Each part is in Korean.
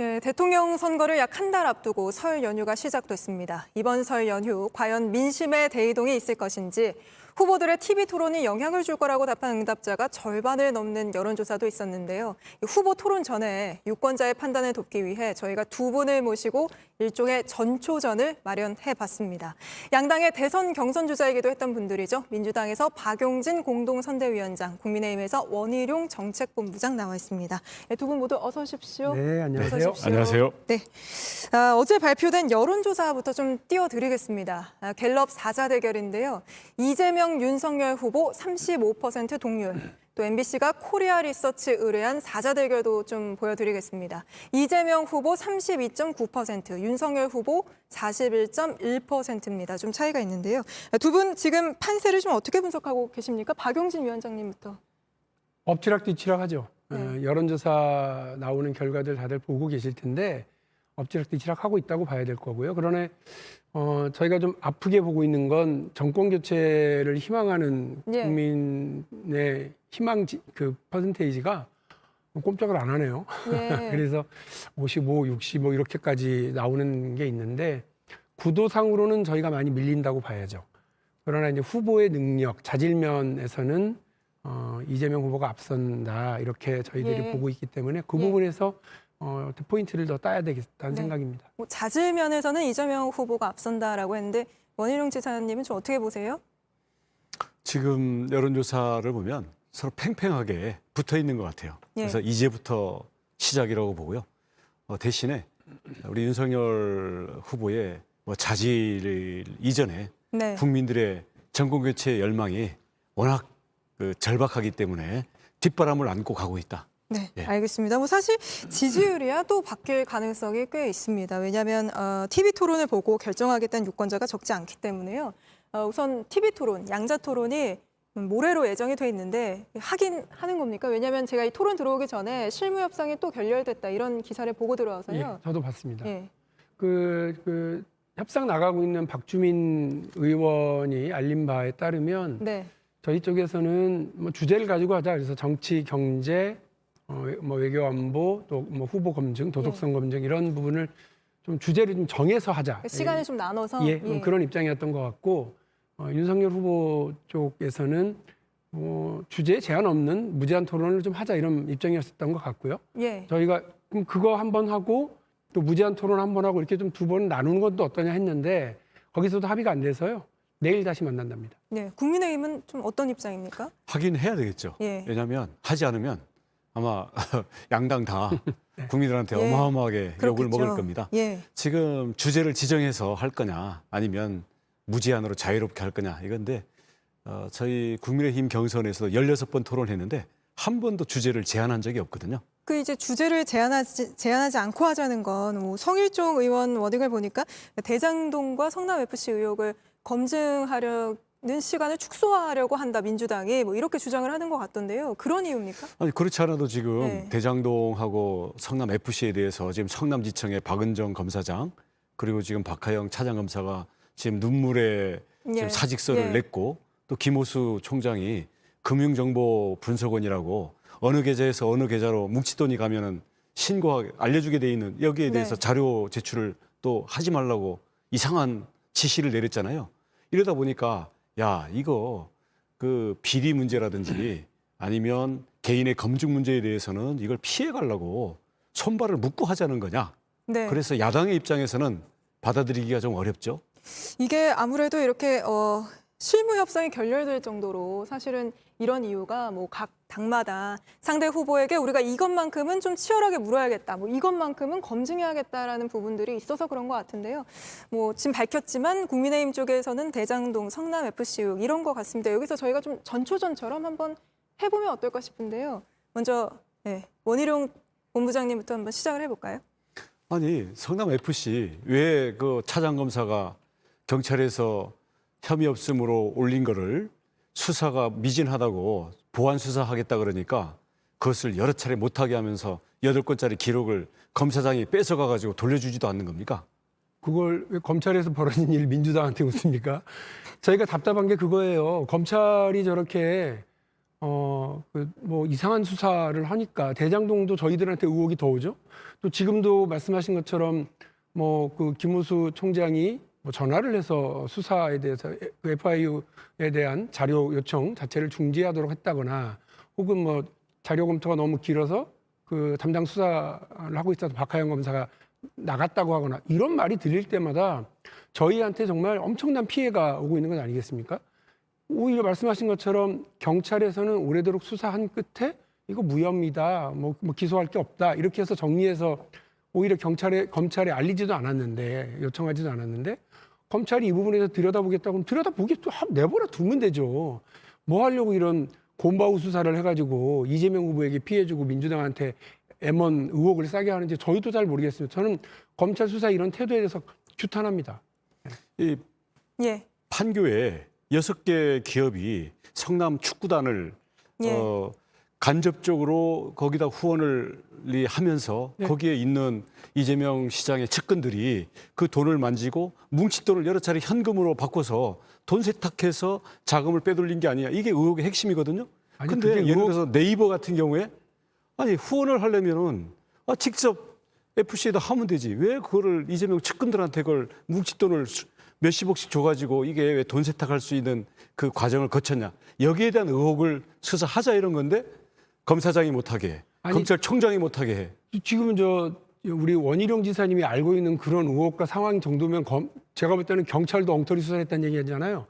예, 대통령 선거를 약 한 달 앞두고 설 연휴가 시작됐습니다. 이번 설 연휴 과연 민심의 대이동이 있을 것인지 후보들의 TV 토론이 영향을 줄 거라고 답한 응답자가 절반을 넘는 여론조사도 있었는데요. 이 후보 토론 전에 유권자의 판단을 돕기 위해 저희가 두 분을 모시고 일종의 전초전을 마련해봤습니다. 양당의 대선 경선 주자이기도 했던 분들이죠. 민주당에서 박용진 공동선대위원장, 국민의힘에서 원희룡 정책본부장 나와 있습니다. 두 분 모두 어서 오십시오. 네, 안녕하세요. 어서 오십시오. 안녕하세요. 네, 어제 발표된 여론조사부터 좀 띄워드리겠습니다. 갤럽 4자 대결인데요. 이재명, 윤석열 후보 35% 동률. 또 MBC가 코리아 리서치 의뢰한 4자 대결도 좀 보여드리겠습니다. 이재명 후보 32.9%, 윤석열 후보 41.1%입니다. 좀 차이가 있는데요. 두 분 지금 판세를 좀 어떻게 분석하고 계십니까? 박용진 위원장님부터. 엎치락뒤치락하죠. 네. 여론조사 나오는 결과들 다들 보고 계실 텐데 엎치락뒤치락하고 있다고 봐야 될 거고요. 그러나 저희가 좀 아프게 보고 있는 건 정권 교체를 희망하는 예. 국민의 희망 그 퍼센테이지가 꼼짝을 안 하네요. 예. 그래서 55, 65 이렇게까지 나오는 게 있는데 구도상으로는 저희가 많이 밀린다고 봐야죠. 그러나 이제 후보의 능력, 자질면에서는 이재명 후보가 앞선다 이렇게 저희들이 예. 보고 있기 때문에 그 예. 부분에서 포인트를 더 따야 되겠다는 네. 생각입니다. 뭐 자질면에서는 이재명 후보가 앞선다라고 했는데 원희룡 지사님은 좀 어떻게 보세요? 지금 여론조사를 보면 서로 팽팽하게 붙어 있는 것 같아요. 예. 그래서 이제부터 시작이라고 보고요. 대신에 우리 윤석열 후보의 뭐 자질 이전에 네. 국민들의 정권교체 열망이 워낙 절박하기 때문에 뒷바람을 안고 가고 있다. 네, 예. 알겠습니다. 뭐 사실 지지율이야 또 바뀔 가능성이 꽤 있습니다. 왜냐하면 TV 토론을 보고 결정하겠다는 유권자가 적지 않기 때문에요. 우선 TV 토론, 양자 토론이 모레로 예정이 돼 있는데 하긴 하는 겁니까? 왜냐하면 제가 이 토론 들어오기 전에 실무 협상이 또 결렬됐다 이런 기사를 보고 들어와서요. 예, 저도 봤습니다. 예. 그 협상 나가고 있는 박주민 의원이 알린 바에 따르면 네. 저희 쪽에서는 뭐 주제를 가지고 하자. 그래서 정치, 경제, 뭐 외교 안보, 또 뭐 후보 검증, 도덕성 검증 이런 부분을 좀 주제를 좀 정해서 하자. 시간을 좀 나눠서 예, 그런 입장이었던 것 같고 윤석열 후보 쪽에서는 주제에 제한 없는 무제한 토론을 좀 하자 이런 입장이었던 것 같고요. 예. 저희가 그럼 그거 한번 하고 또 무제한 토론 한번 하고 이렇게 좀 두 번 나누는 것도 어떠냐 했는데 거기서도 합의가 안 돼서요. 내일 다시 만난답니다. 네. 국민의힘은 좀 어떤 입장입니까? 하긴 해야 되겠죠. 예. 왜냐하면 하지 않으면 아마 양당 다 국민들한테 예. 어마어마하게 욕을 그렇겠죠. 먹을 겁니다. 예. 지금 주제를 지정해서 할 거냐 아니면 무제한으로 자유롭게 할 거냐 이건데 저희 국민의힘 경선에서 16번 토론했는데 한 번도 주제를 제한한 적이 없거든요. 그 이제 주제를 제한하지 않고 하자는 건 뭐 성일종 의원 워딩을 보니까 대장동과 성남 FC 의혹을 검증하려는 시간을 축소하려고 한다 민주당이 뭐 이렇게 주장을 하는 것 같던데요. 그런 이유입니까? 아니 그렇지 않아도 지금 네. 대장동하고 성남 FC에 대해서 지금 성남지청의 박은정 검사장 그리고 지금 박하영 차장검사가 지금 눈물의 예. 지금 사직서를 예. 냈고 또 김호수 총장이 금융정보분석원이라고 어느 계좌에서 어느 계좌로 뭉치돈이 가면은 신고하게 알려주게 돼 있는 여기에 대해서 네. 자료 제출을 또 하지 말라고 이상한 지시를 내렸잖아요. 이러다 보니까 야 이거 그 비리 문제라든지 아니면 개인의 검증 문제에 대해서는 이걸 피해 가려고 손발을 묶고 하자는 거냐. 네. 그래서 야당의 입장에서는 받아들이기가 좀 어렵죠. 이게 아무래도 이렇게 실무 협상이 결렬될 정도로 사실은 이런 이유가 뭐 각 당마다 상대 후보에게 우리가 이것만큼은 좀 치열하게 물어야겠다, 뭐 이것만큼은 검증해야겠다라는 부분들이 있어서 그런 것 같은데요. 뭐 지금 밝혔지만 국민의힘 쪽에서는 대장동, 성남 FC 의혹 이런 것 같습니다. 여기서 저희가 좀 전초전처럼 한번 해보면 어떨까 싶은데요. 먼저 원희룡 본부장님부터 한번 시작을 해볼까요? 아니 성남 FC 왜 그 차장 검사가 경찰에서 혐의 없음으로 올린 거를 수사가 미진하다고 보완 수사하겠다 그러니까 그것을 여러 차례 못하게 하면서 8건짜리 기록을 검사장이 뺏어가 가지고 돌려주지도 않는 겁니까? 그걸 왜 검찰에서 벌어진 일 민주당한테 묻습니까? 저희가 답답한 게 그거예요. 검찰이 저렇게 뭐 이상한 수사를 하니까 대장동도 저희들한테 의혹이 더 오죠. 또 지금도 말씀하신 것처럼 뭐 그 김호수 총장이 뭐 전화를 해서 수사에 대해서 그 FIU에 대한 자료 요청 자체를 중지하도록 했다거나 혹은 뭐 자료 검토가 너무 길어서 그 담당 수사를 하고 있어서 박하영 검사가 나갔다고 하거나 이런 말이 들릴 때마다 저희한테 정말 엄청난 피해가 오고 있는 건 아니겠습니까? 오히려 말씀하신 것처럼 경찰에서는 오래도록 수사한 끝에 이거 무혐의다, 뭐 기소할 게 없다 이렇게 해서 정리해서 오히려 검찰에 알리지도 않았는데 요청하지도 않았는데 검찰이 이 부분에서 들여다보겠다고 하면 들여다보게 또 내버려 두면 되죠. 뭐 하려고 이런 곰바우 수사를 해가지고 이재명 후보에게 피해주고 민주당한테 M1 의혹을 싸게 하는지 저희도 잘 모르겠습니다. 저는 검찰 수사 이런 태도에 대해서 규탄합니다. 이 예. 판교에 6개 기업이 성남 축구단을 예. 간접적으로 거기다 후원을 하면서 네. 거기에 있는 이재명 시장의 측근들이 그 돈을 만지고 뭉칫돈을 여러 차례 현금으로 바꿔서 돈 세탁해서 자금을 빼돌린 게 아니야. 이게 의혹의 핵심이거든요. 아니, 근데 그게 예를 들어서 네이버 같은 경우에 아니 후원을 하려면은 직접 FC에다 하면 되지. 왜 그거를 이재명 측근들한테 그걸 뭉칫돈을 몇십억씩 줘가지고 이게 왜 돈 세탁할 수 있는 그 과정을 거쳤냐. 여기에 대한 의혹을 수사하자 이런 건데 검사장이 못하게 해. 검찰총장이 못하게 해. 지금은 우리 원희룡 지사님이 알고 있는 그런 의혹과 상황 정도면 제가 볼 때는 경찰도 엉터리 수사했다는 얘기잖아요.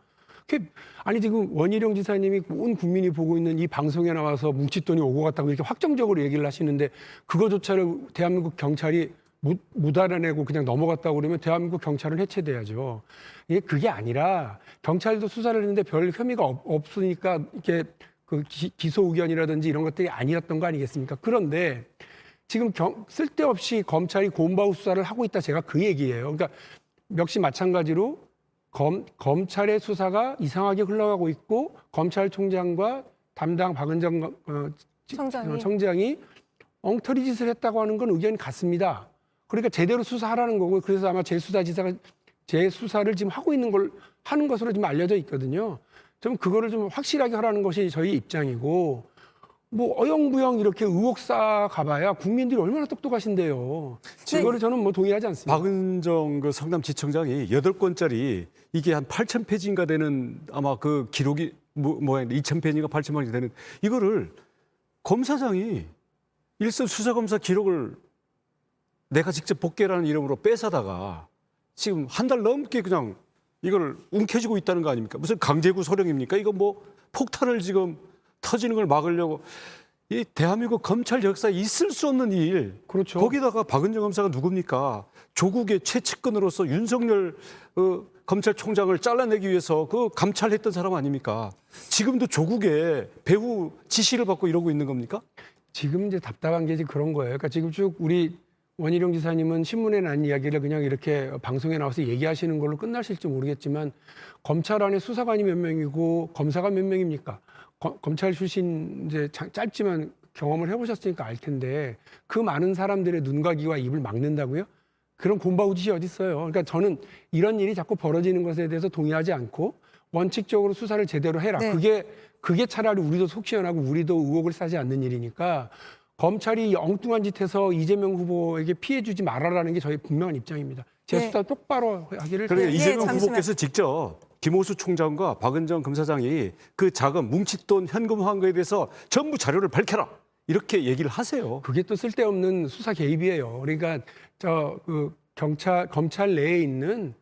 아니 지금 원희룡 지사님이 온 국민이 보고 있는 이 방송에 나와서 뭉칫돈이 오고 갔다고 이렇게 확정적으로 얘기를 하시는데 그거조차를 대한민국 경찰이 못 알아내고 그냥 넘어갔다고 그러면 대한민국 경찰은 해체돼야죠. 그게 아니라 경찰도 수사를 했는데 별 혐의가 없으니까 이렇게 그 기소 의견이라든지 이런 것들이 아니었던 거 아니겠습니까? 그런데 지금 쓸데없이 검찰이 곰바우 수사를 하고 있다 제가 그 얘기예요. 그러니까 역시 마찬가지로 검찰의 수사가 이상하게 흘러가고 있고 검찰총장과 담당 박은정 청장이 엉터리 짓을 했다고 하는 건 의견이 같습니다. 그러니까 제대로 수사하라는 거고 그래서 아마 재수사지사가 재수사를 지금 하는 것으로 지금 알려져 있거든요. 좀 그거를 좀 확실하게 하라는 것이 저희 입장이고 뭐 어영부영 이렇게 의혹 쌓아 가봐야 국민들이 얼마나 똑똑하신데요. 이거를 저는 뭐 동의하지 않습니다. 박은정 그 성남지청장이 8건짜리 이게 한 8,000페이지인가 되는 아마 그 기록이 2,000페이지인가 8,000페이지 되는 이거를 검사장이 일선 수사검사 기록을 내가 직접 복귀라는 이름으로 뺏어다가 지금 한 달 넘게 그냥 이걸 움켜쥐고 있다는 거 아닙니까? 무슨 강제구 소령입니까? 이거 뭐 폭탄을 지금 터지는 걸 막으려고 이 대한민국 검찰 역사에 있을 수 없는 일. 그렇죠. 거기다가 박은정 검사가 누굽니까? 조국의 최측근으로서 윤석열 검찰총장을 잘라내기 위해서 그 감찰했던 사람 아닙니까? 지금도 조국의 배후 지시를 받고 이러고 있는 겁니까? 지금 이제 답답한 게 그런 거예요. 그러니까 지금 쭉 우리 원희룡 지사님은 신문에 난 이야기를 그냥 이렇게 방송에 나와서 얘기하시는 걸로 끝나실지 모르겠지만 검찰 안에 수사관이 몇 명이고 검사가 몇 명입니까? 검찰 출신 이제 짧지만 경험을 해보셨으니까 알 텐데 그 많은 사람들의 눈과 귀와 입을 막는다고요? 그런 곰바우 짓이 어디 있어요? 그러니까 저는 이런 일이 자꾸 벌어지는 것에 대해서 동의하지 않고 원칙적으로 수사를 제대로 해라. 네. 그게 차라리 우리도 속 시원하고 우리도 의혹을 사지 않는 일이니까 검찰이 엉뚱한 짓 해서 이재명 후보에게 피해 주지 말아라는 게 저희 분명한 입장입니다. 재수사 똑바로 하기를. 그러니까 네, 이재명 잠시만. 후보께서 직접 김호수 총장과 박은정 검사장이 그 자금 뭉칫돈 현금화한 거에 대해서 전부 자료를 밝혀라 이렇게 얘기를 하세요. 그게 또 쓸데없는 수사 개입이에요. 그러니까 검찰 내에 있는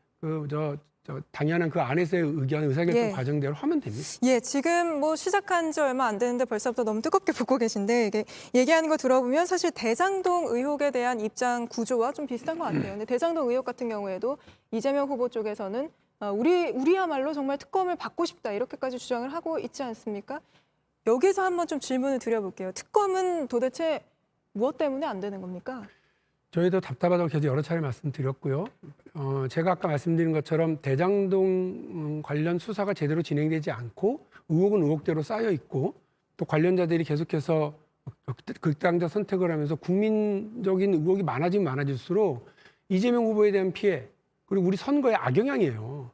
당연한 그 안에서의 의사결정 예. 과정대로 하면 됩니다. 예, 지금 뭐 시작한 지 얼마 안 되는데 벌써부터 너무 뜨겁게 붓고 계신데 이게 얘기하는 거 들어보면 사실 대장동 의혹에 대한 입장 구조와 좀 비슷한 것 같아요. 근데 대장동 의혹 같은 경우에도 이재명 후보 쪽에서는 우리야말로 정말 특검을 받고 싶다 이렇게까지 주장을 하고 있지 않습니까? 여기서 한번 좀 질문을 드려볼게요. 특검은 도대체 무엇 때문에 안 되는 겁니까? 저희도 답답하다고 계속 여러 차례 말씀드렸고요. 제가 아까 말씀드린 것처럼 대장동 관련 수사가 제대로 진행되지 않고 의혹은 의혹대로 쌓여 있고 또 관련자들이 계속해서 극단적 선택을 하면서 국민적인 의혹이 많아지면 많아질수록 이재명 후보에 대한 피해 그리고 우리 선거의 악영향이에요.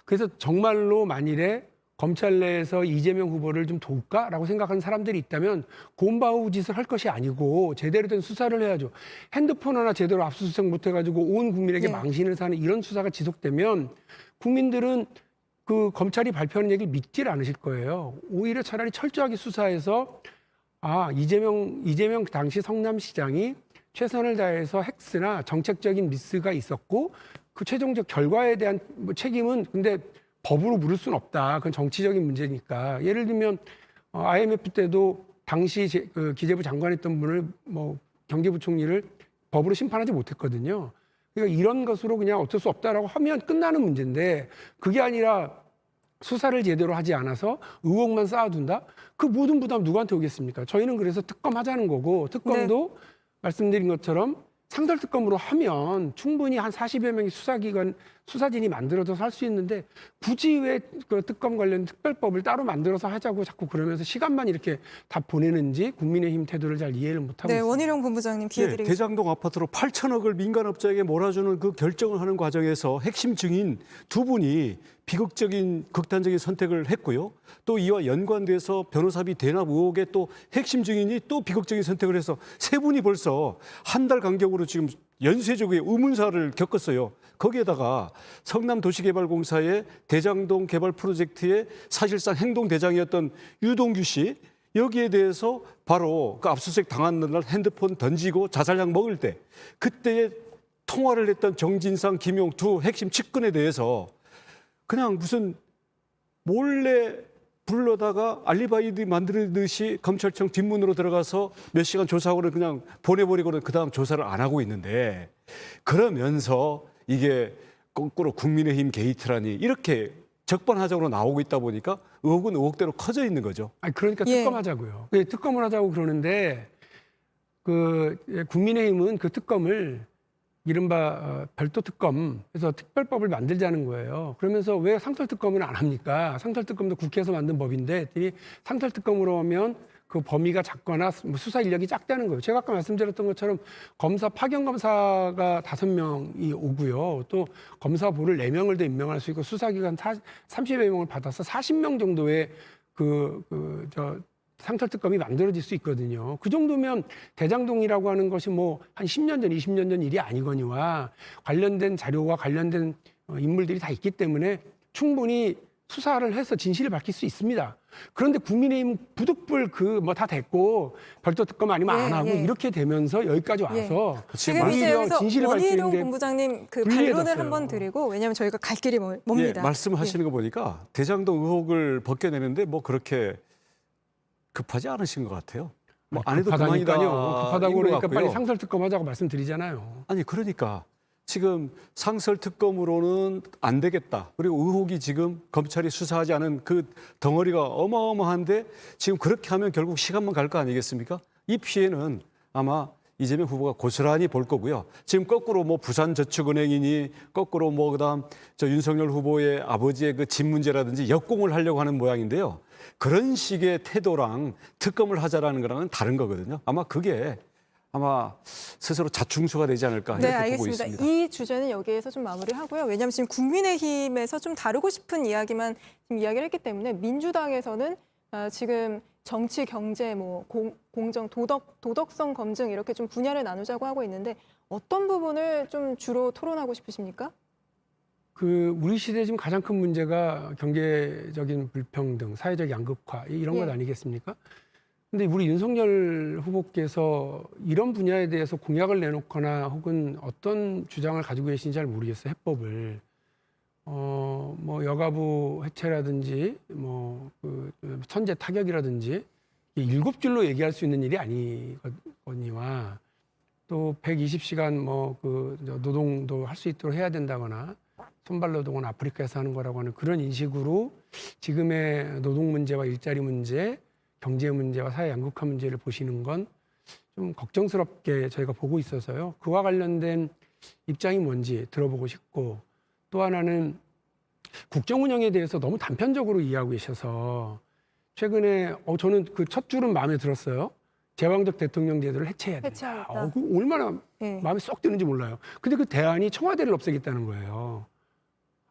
그래서 정말로 만일에 검찰 내에서 이재명 후보를 좀 도울까라고 생각하는 사람들이 있다면 곰바우 짓을 할 것이 아니고 제대로 된 수사를 해야죠. 핸드폰 하나 제대로 압수수색 못 해가지고 온 국민에게 네. 망신을 사는 이런 수사가 지속되면 국민들은 그 검찰이 발표하는 얘기를 믿질 않으실 거예요. 오히려 차라리 철저하게 수사해서 이재명 당시 성남시장이 최선을 다해서 헥스나 정책적인 미스가 있었고 그 최종적 결과에 대한 뭐 책임은 근데 법으로 물을 수는 없다. 그건 정치적인 문제니까. 예를 들면 IMF 때도 당시 그 기재부 장관했던 분을 뭐 경제부총리를 법으로 심판하지 못했거든요. 그러니까 이런 것으로 그냥 어쩔 수 없다라고 하면 끝나는 문제인데 그게 아니라 수사를 제대로 하지 않아서 의혹만 쌓아둔다? 그 모든 부담 누구한테 오겠습니까? 저희는 그래서 특검 하자는 거고 특검도 말씀드린 것처럼 상설특검으로 하면 충분히 한 40여 명의 수사진이 만들어져서 할 수 있는데 굳이 왜 그 특검 관련 특별법을 따로 만들어서 하자고 자꾸 그러면서 시간만 이렇게 다 보내는지 국민의힘 태도를 잘 이해를 못하고 네, 있습니다. 원희룡 본부장님 기회 드리겠습니다. 대장동 아파트로 8천억을 민간업자에게 몰아주는 그 결정을 하는 과정에서 핵심 증인 두 분이 비극적인 극단적인 선택을 했고요. 또 이와 연관돼서 변호사비 대납 의혹의 또 핵심 증인이 또 비극적인 선택을 해서 세 분이 벌써 한 달 간격으로 지금 연쇄적인 의문사를 겪었어요. 거기에다가 성남도시개발공사의 대장동 개발 프로젝트의 사실상 행동대장이었던 유동규 씨, 여기에 대해서 바로 그 압수수색 당한 날 핸드폰 던지고 자살약 먹을 때 그때에 통화를 했던 정진상, 김용 두 핵심 측근에 대해서 그냥 무슨 몰래 불러다가 알리바이드 만들듯이 검찰청 뒷문으로 들어가서 몇 시간 조사하고는 그냥 보내버리고는 그다음 조사를 안 하고 있는데 그러면서 이게 거꾸로 국민의힘 게이트라니 이렇게 적반하장으로 나오고 있다 보니까 의혹은 의혹대로 커져 있는 거죠. 아니 그러니까 예. 특검하자고요. 예, 특검을 하자고 그러는데 국민의힘은 그 특검을 이른바 별도 특검, 그래서 특별법을 만들자는 거예요. 그러면서 왜 상설특검은 안 합니까? 상설특검도 국회에서 만든 법인데 했더니 상설특검으로 하면 그 범위가 작거나 수사 인력이 작다는 거예요. 제가 아까 말씀드렸던 것처럼 파견 검사가 5명이 오고요. 또 검사부를 4명을 더 임명할 수 있고 수사기관 30여 명을 받아서 40명 정도의 상설특검이 만들어질 수 있거든요. 그 정도면 대장동이라고 하는 것이 뭐 한 10년 전, 20년 전 일이 아니거니와 관련된 자료와 관련된 인물들이 다 있기 때문에 충분히 수사를 해서 진실을 밝힐 수 있습니다. 그런데 국민의힘 부득불 다 됐고 별도 특검 아니면 안 하고 이렇게 되면서 여기까지 와서 지금 이제 오히려 여기서 진실을 원희룡 밝히는데 본부장님 그 불리해졌어요. 반론을 한번 드리고 왜냐하면 저희가 갈 길이 멉니다. 말씀하시는 거 보니까 대장동 의혹을 벗겨내는데 뭐 그렇게 급하지 않으신 것 같아요. 뭐 안 해도 그만이다. 급하다고 그러니까 빨리 상설특검 하자고 말씀드리잖아요. 아니 그러니까 지금 상설특검으로는 안 되겠다. 그리고 의혹이 지금 검찰이 수사하지 않은 그 덩어리가 어마어마한데 지금 그렇게 하면 결국 시간만 갈 거 아니겠습니까? 이 피해는 아마 이재명 후보가 고스란히 볼 거고요. 지금 거꾸로 뭐 부산저축은행이니 거꾸로 뭐 그다음 윤석열 후보의 아버지의 그 집 문제라든지 역공을 하려고 하는 모양인데요. 그런 식의 태도랑 특검을 하자라는 거랑은 다른 거거든요. 아마 그게 스스로 자충수가 되지 않을까 이렇게 네, 보고 알겠습니다. 있습니다. 이 주제는 여기에서 좀 마무리하고요. 왜냐하면 지금 국민의힘에서 좀 다루고 싶은 이야기만 지금 이야기를 했기 때문에 민주당에서는 지금 정치, 경제, 공정, 도덕성 검증 이렇게 좀 분야를 나누자고 하고 있는데 어떤 부분을 좀 주로 토론하고 싶으십니까? 우리 시대 지금 가장 큰 문제가 경제적인 불평등, 사회적 양극화 이런 것 아니겠습니까? 근데 우리 윤석열 후보께서 이런 분야에 대해서 공약을 내놓거나 혹은 어떤 주장을 가지고 계신지 잘 모르겠어요. 해법을. 여가부 해체라든지 선제 타격이라든지 7줄로 얘기할 수 있는 일이 아니거니와 또 120시간 노동도 할 수 있도록 해야 된다거나 선발 노동은 아프리카에서 하는 거라고 하는 그런 인식으로 지금의 노동 문제와 일자리 문제, 경제 문제와 사회 양극화 문제를 보시는 건 좀 걱정스럽게 저희가 보고 있어서요. 그와 관련된 입장이 뭔지 들어보고 싶고 또 하나는 국정 운영에 대해서 너무 단편적으로 이해하고 계셔서 최근에 저는 그 첫 줄은 마음에 들었어요. 제왕적 대통령 제도를 해체해야 된다. 해체하겠다. 그 얼마나 마음에 쏙 드는지 몰라요. 근데 그 대안이 청와대를 없애겠다는 거예요.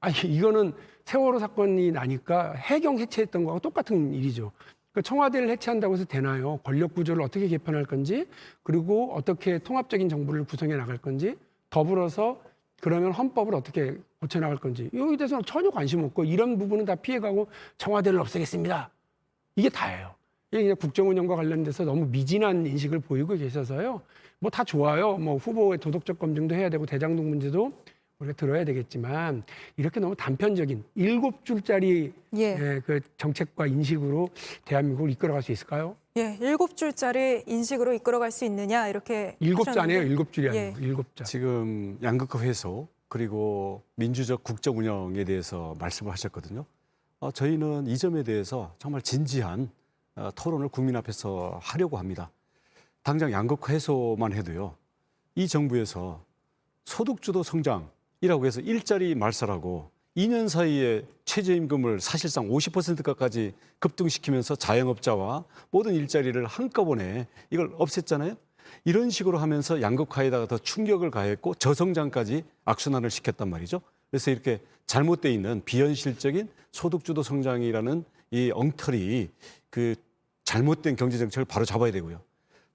아니 이거는 세월호 사건이 나니까 해경 해체했던 거하고 똑같은 일이죠. 그러니까 청와대를 해체한다고 해서 되나요? 권력 구조를 어떻게 개편할 건지, 그리고 어떻게 통합적인 정부를 구성해 나갈 건지, 더불어서 그러면 헌법을 어떻게 고쳐 나갈 건지, 여기에 대해서는 전혀 관심 없고 이런 부분은 다 피해가고 청와대를 없애겠습니다. 이게 다예요. 이게 그냥 국정 운영과 관련돼서 너무 미진한 인식을 보이고 계셔서요. 뭐 다 좋아요. 뭐 후보의 도덕적 검증도 해야 되고 대장동 문제도 우리가 들어야 되겠지만 이렇게 너무 단편적인 7줄짜리 그 정책과 인식으로 대한민국을 이끌어갈 수 있을까요? 예, 7줄짜리 인식으로 이끌어갈 수 있느냐 이렇게 7자네요. 하셨는데. 7줄이 아니고 예. 7자. 지금 양극화 해소 그리고 민주적 국정 운영에 대해서 말씀을 하셨거든요. 저희는 이 점에 대해서 정말 진지한 토론을 국민 앞에서 하려고 합니다. 당장 양극화 해소만 해도요. 이 정부에서 소득주도 성장이라고 해서 일자리 말살하고 2년 사이에 최저임금을 사실상 50%까지 급등시키면서 자영업자와 모든 일자리를 한꺼번에 이걸 없앴잖아요. 이런 식으로 하면서 양극화에다가 더 충격을 가했고 저성장까지 악순환을 시켰단 말이죠. 그래서 이렇게 잘못되어 있는 비현실적인 소득주도 성장이라는 이 엉터리 그 잘못된 경제정책을 바로 잡아야 되고요.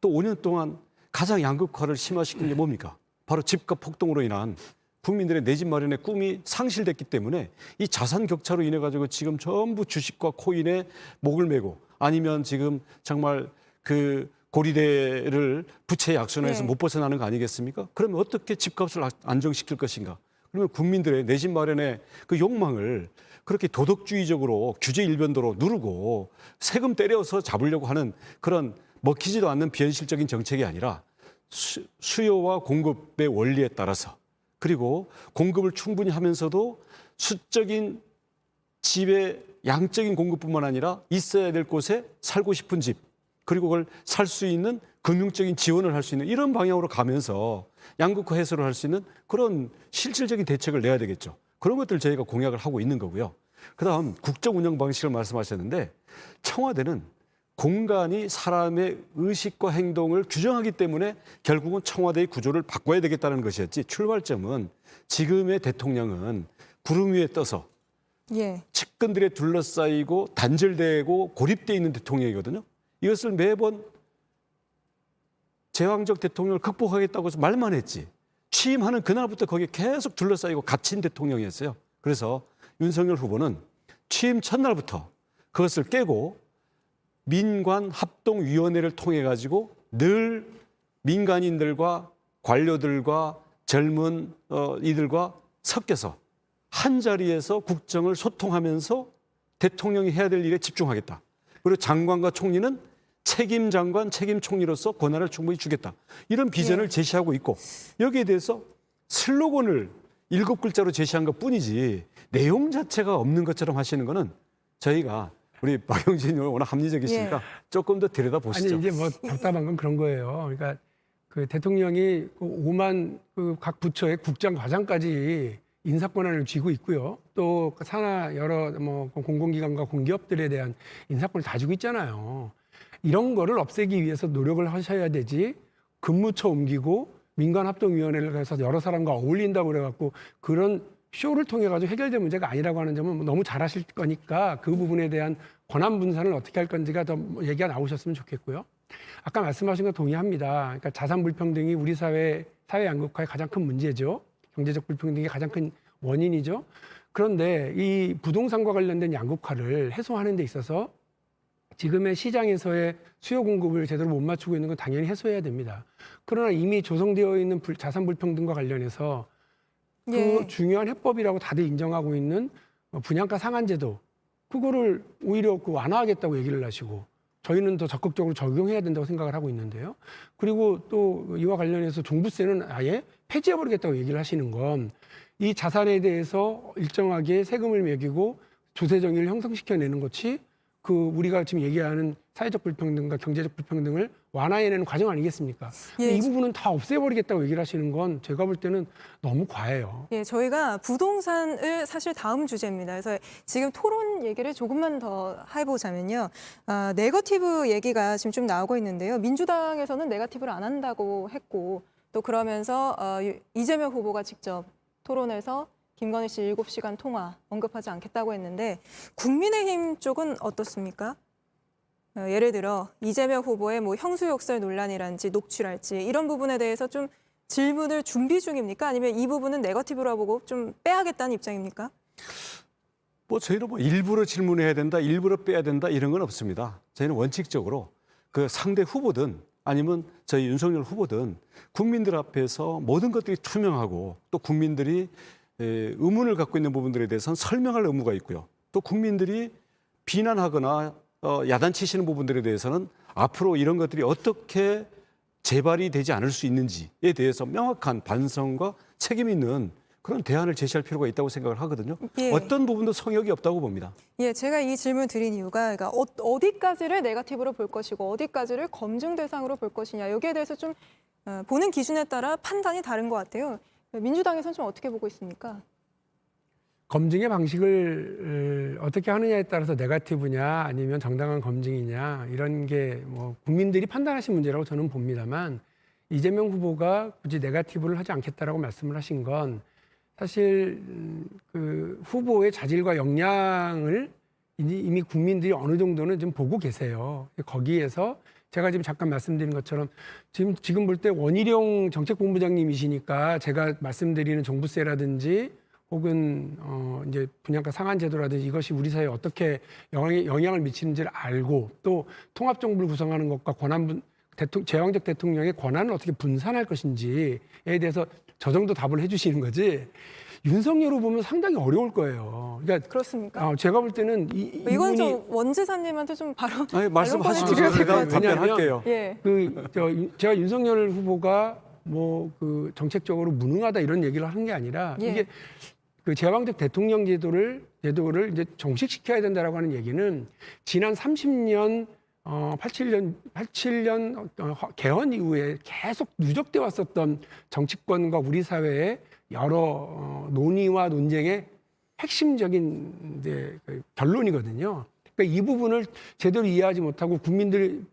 또 5년 동안 가장 양극화를 심화시킨 게 뭡니까? 바로 집값 폭등으로 인한 국민들의 내 집 마련의 꿈이 상실됐기 때문에 이 자산 격차로 인해 가지고 지금 전부 주식과 코인에 목을 메고 아니면 지금 정말 그 고리대를 부채 악순환에서 네. 못 벗어나는 거 아니겠습니까? 그러면 어떻게 집값을 안정시킬 것인가? 그러면 국민들의 내 집 마련의 그 욕망을 그렇게 도덕주의적으로 규제 일변도로 누르고 세금 때려서 잡으려고 하는 그런 먹히지도 않는 비현실적인 정책이 아니라 수요와 공급의 원리에 따라서 그리고 공급을 충분히 하면서도 수적인 집의 양적인 공급뿐만 아니라 있어야 될 곳에 살고 싶은 집 그리고 그걸 살 수 있는 금융적인 지원을 할 수 있는 이런 방향으로 가면서 양극화 해소를 할 수 있는 그런 실질적인 대책을 내야 되겠죠. 그런 것들 저희가 공약을 하고 있는 거고요. 그다음 국정 운영 방식을 말씀하셨는데 청와대는 공간이 사람의 의식과 행동을 규정하기 때문에 결국은 청와대의 구조를 바꿔야 되겠다는 것이었지 출발점은 지금의 대통령은 구름 위에 떠서 예. 측근들에 둘러싸이고 단절되고 고립되어 있는 대통령이거든요. 이것을 매번 제왕적 대통령을 극복하겠다고 해서 말만 했지 취임하는 그날부터 거기에 계속 둘러싸이고 갇힌 대통령이었어요. 그래서 윤석열 후보는 취임 첫날부터 그것을 깨고 민관합동위원회를 통해 가지고 늘 민간인들과 관료들과 젊은 이들과 섞여서 한 자리에서 국정을 소통하면서 대통령이 해야 될 일에 집중하겠다. 그리고 장관과 총리는 책임 장관, 책임 총리로서 권한을 충분히 주겠다. 이런 비전을 제시하고 있고 여기에 대해서 슬로건을 7글자로 제시한 것뿐이지 내용 자체가 없는 것처럼 하시는 거는 저희가 우리 박영진 의원 워낙 합리적이시니까 조금 더 들여다보시죠. 아니 이제 뭐 답답한 건 그런 거예요. 그러니까 그 대통령이 5만 그 각 부처의 국장 과장까지 인사 권한을 쥐고 있고요. 또 산하 여러 뭐 공공기관과 공기업들에 대한 인사권을 다 쥐고 있잖아요. 이런 거를 없애기 위해서 노력을 하셔야 되지. 근무처 옮기고 민간합동위원회를 해서 여러 사람과 어울린다고 그래갖고 그런 쇼를 통해 가지고 해결될 문제가 아니라고 하는 점은 너무 잘하실 거니까 그 부분에 대한 권한 분산을 어떻게 할 건지가 더 얘기가 나오셨으면 좋겠고요. 아까 말씀하신 거 동의합니다. 그러니까 자산 불평등이 우리 사회 양극화의 가장 큰 문제죠. 경제적 불평등이 가장 큰 원인이죠. 그런데 이 부동산과 관련된 양극화를 해소하는 데 있어서 지금의 시장에서의 수요 공급을 제대로 못 맞추고 있는 건 당연히 해소해야 됩니다. 그러나 이미 조성되어 있는 자산 불평등과 관련해서 그 중요한 해법이라고 다들 인정하고 있는 분양가 상한제도 그거를 오히려 그 완화하겠다고 얘기를 하시고 저희는 더 적극적으로 적용해야 된다고 생각을 하고 있는데요. 그리고 또 이와 관련해서 종부세는 아예 폐지해버리겠다고 얘기를 하시는 건 이 자산에 대해서 일정하게 세금을 매기고 조세 정의를 형성시켜내는 것이 그 우리가 지금 얘기하는 사회적 불평등과 경제적 불평등을 완화해내는 과정 아니겠습니까? 이 부분은 다 없애버리겠다고 얘기를 하시는 건 제가 볼 때는 너무 과해요. 예, 저희가 부동산을 사실 다음 주제입니다. 그래서 지금 토론 얘기를 조금만 더 해보자면요. 네거티브 얘기가 지금 좀 나오고 있는데요. 민주당에서는 네거티브를 안 한다고 했고 또 그러면서 이재명 후보가 직접 토론에서 김건희 씨 7시간 통화 언급하지 않겠다고 했는데 국민의힘 쪽은 어떻습니까? 예를 들어 이재명 후보의 뭐 형수욕설 논란이란지 녹취랄지 이런 부분에 대해서 좀 질문을 준비 중입니까? 아니면 이 부분은 네거티브로 보고 좀 빼야겠다는 입장입니까? 뭐 저희는 뭐 일부러 질문해야 된다, 일부러 빼야 된다 이런 건 없습니다. 저희는 원칙적으로 그 상대 후보든 아니면 저희 윤석열 후보든 국민들 앞에서 모든 것들이 투명하고 또 국민들이 의문을 갖고 있는 부분들에 대해서는 설명할 의무가 있고요. 또 국민들이 비난하거나 야단치시는 부분들에 대해서는 앞으로 이런 것들이 어떻게 재발이 되지 않을 수 있는지에 대해서 명확한 반성과 책임 있는 그런 대안을 제시할 필요가 있다고 생각을 하거든요. 예. 어떤 부분도 성역이 없다고 봅니다. 예, 제가 이 질문 드린 이유가 그러니까 어디까지를 네거티브로 볼 것이고 어디까지를 검증 대상으로 볼 것이냐 여기에 대해서 좀 보는 기준에 따라 판단이 다른 것 같아요. 민주당에서는 좀 어떻게 보고 있습니까? 검증의 방식을 어떻게 하느냐에 따라서 네거티브냐 아니면 정당한 검증이냐 이런 게 뭐 국민들이 판단하신 문제라고 저는 봅니다만 이재명 후보가 굳이 네거티브를 하지 않겠다라고 말씀을 하신 건 사실 그 후보의 자질과 역량을 이미 국민들이 어느 정도는 좀 보고 계세요. 거기에서 제가 지금 잠깐 말씀드린 것처럼 지금 볼 때 원희룡 정책본부장님이시니까 제가 말씀드리는 종부세라든지 혹은 이제 분양가 상한 제도라든지 이것이 우리 사회에 어떻게 영향을 미치는지를 알고 또 통합 정부를 구성하는 것과 제왕적 대통령의 권한을 어떻게 분산할 것인지에 대해서 저 정도 답을 해주시는 거지. 윤석열 후보면 상당히 어려울 거예요. 그러니까 그렇습니까? 제가 볼 때는 이건 좀 원지사님한테 좀 바로 아니, 말씀하시죠. 드려야 될것 제가 같아요. 답변할게요. 예. 제가 윤석열 후보가 뭐 그 정책적으로 무능하다 이런 얘기를 하는 게 아니라 예. 이게 그 제왕적 대통령 제도를 이제 종식시켜야 된다라고 하는 얘기는 지난 30년 87년 개헌 이후에 계속 누적돼 왔었던 정치권과 우리 사회의 여러 논의와 논쟁의 핵심적인 이제 그 결론이거든요. 그러니까 이 부분을 제대로 이해하지 못하고 국민들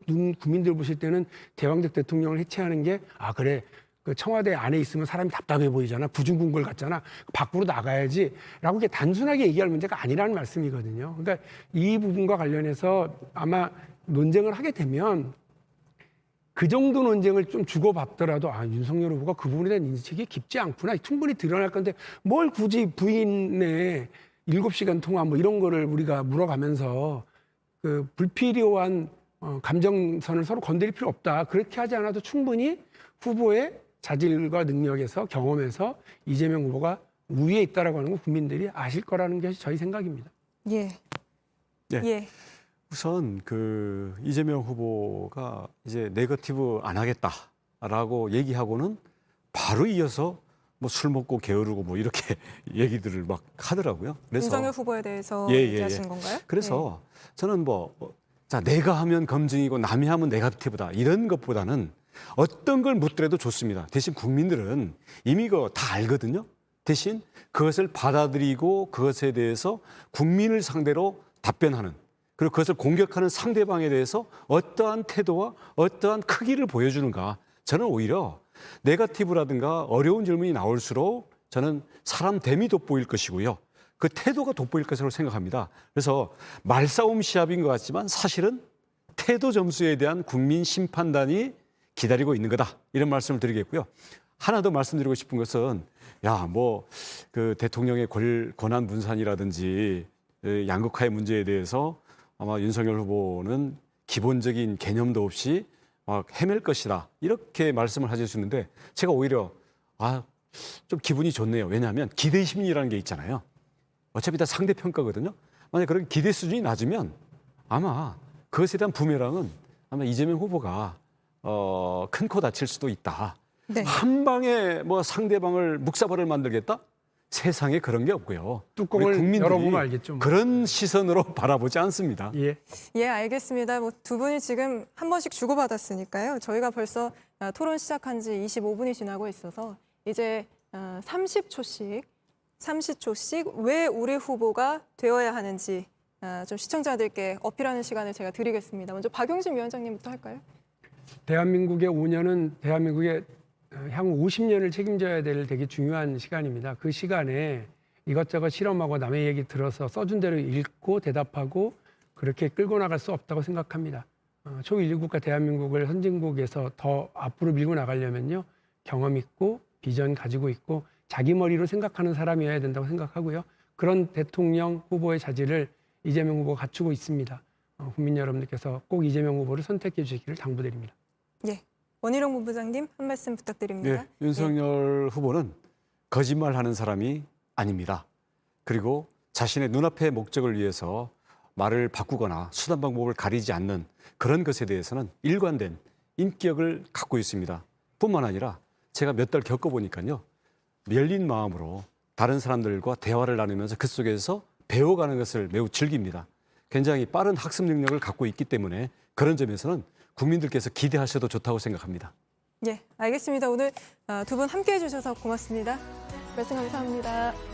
보실 때는 제왕적 대통령을 해체하는 게 그래. 그 청와대 안에 있으면 사람이 답답해 보이잖아. 부중궁궐 같잖아. 밖으로 나가야지. 라고 이게 단순하게 얘기할 문제가 아니라는 말씀이거든요. 그러니까 이 부분과 관련해서 아마 논쟁을 하게 되면 그 정도 논쟁을 좀 주고받더라도 윤석열 후보가 그 부분에 대한 인식이 깊지 않구나. 충분히 드러날 건데 뭘 굳이 부인의 7시간 통화 뭐 이런 거를 우리가 물어가면서 그 불필요한 감정선을 서로 건드릴 필요 없다. 그렇게 하지 않아도 충분히 후보의 자질과 능력에서 경험에서 이재명 후보가 우위에 있다라고 하는 건 국민들이 아실 거라는 게 저희 생각입니다. 예. 예. 예. 우선 그 이재명 후보가 이제 네거티브 안 하겠다라고 얘기하고는 바로 이어서 뭐 술 먹고 게으르고 뭐 이렇게 얘기들을 막 하더라고요. 그래서 윤석열 후보에 대해서 예, 예, 얘기하시는 예. 건가요? 그래서 저는 자, 내가 하면 검증이고 남이 하면 네거티브다 이런 것보다는 어떤 걸 묻더라도 좋습니다. 대신 국민들은 이미 그거 다 알거든요. 대신 그것을 받아들이고 그것에 대해서 국민을 상대로 답변하는 그리고 그것을 공격하는 상대방에 대해서 어떠한 태도와 어떠한 크기를 보여주는가. 저는 오히려 네거티브라든가 어려운 질문이 나올수록 저는 사람 됨이 돋보일 것이고요. 그 태도가 돋보일 것이라고 생각합니다. 그래서 말싸움 시합인 것 같지만 사실은 태도 점수에 대한 국민 심판단이 기다리고 있는 거다. 이런 말씀을 드리겠고요. 하나 더 말씀드리고 싶은 것은 그 대통령의 권한 분산이라든지 양극화의 문제에 대해서 아마 윤석열 후보는 기본적인 개념도 없이 막 헤맬 것이다. 이렇게 말씀을 하셨는데 제가 오히려 좀 기분이 좋네요. 왜냐하면 기대 심리라는 게 있잖아요. 어차피 다 상대 평가거든요. 만약 그런 기대 수준이 낮으면 아마 그것에 대한 부메랑은 아마 이재명 후보가 큰 코 다칠 수도 있다. 네. 한 방에 뭐 상대방을 묵사발을 만들겠다? 세상에 그런 게 없고요. 뚜껑을 우리 국민들이 열어보면 알겠죠. 뭐. 그런 시선으로 바라보지 않습니다. 예. 예, 알겠습니다. 뭐 두 분이 지금 한 번씩 주고받았으니까요. 저희가 벌써 토론 시작한 지 25분이 지나고 있어서 이제 30초씩 왜 우리 후보가 되어야 하는지 좀 시청자들께 어필하는 시간을 제가 드리겠습니다. 먼저 박용진 위원장님부터 할까요? 대한민국의 5년은 대한민국의 향후 50년을 책임져야 될 되게 중요한 시간입니다. 그 시간에 이것저것 실험하고 남의 얘기 들어서 써준 대로 읽고 대답하고 그렇게 끌고 나갈 수 없다고 생각합니다. 초119가 대한민국을 선진국에서 더 앞으로 밀고 나가려면요. 경험 있고 비전 가지고 있고 자기 머리로 생각하는 사람이어야 된다고 생각하고요. 그런 대통령 후보의 자질을 이재명 후보가 갖추고 있습니다. 국민 여러분들께서 꼭 이재명 후보를 선택해 주시기를 당부드립니다. 예, 원희룡 본부장님 한 말씀 부탁드립니다. 네, 윤석열 후보는 거짓말하는 사람이 아닙니다. 그리고 자신의 눈앞의 목적을 위해서 말을 바꾸거나 수단 방법을 가리지 않는 그런 것에 대해서는 일관된 인격을 갖고 있습니다. 뿐만 아니라 제가 몇 달 겪어보니까요. 열린 마음으로 다른 사람들과 대화를 나누면서 그 속에서 배워가는 것을 매우 즐깁니다. 굉장히 빠른 학습 능력을 갖고 있기 때문에 그런 점에서는 국민들께서 기대하셔도 좋다고 생각합니다. 예, 알겠습니다. 오늘 두 분 함께해 주셔서 고맙습니다. 말씀 감사합니다.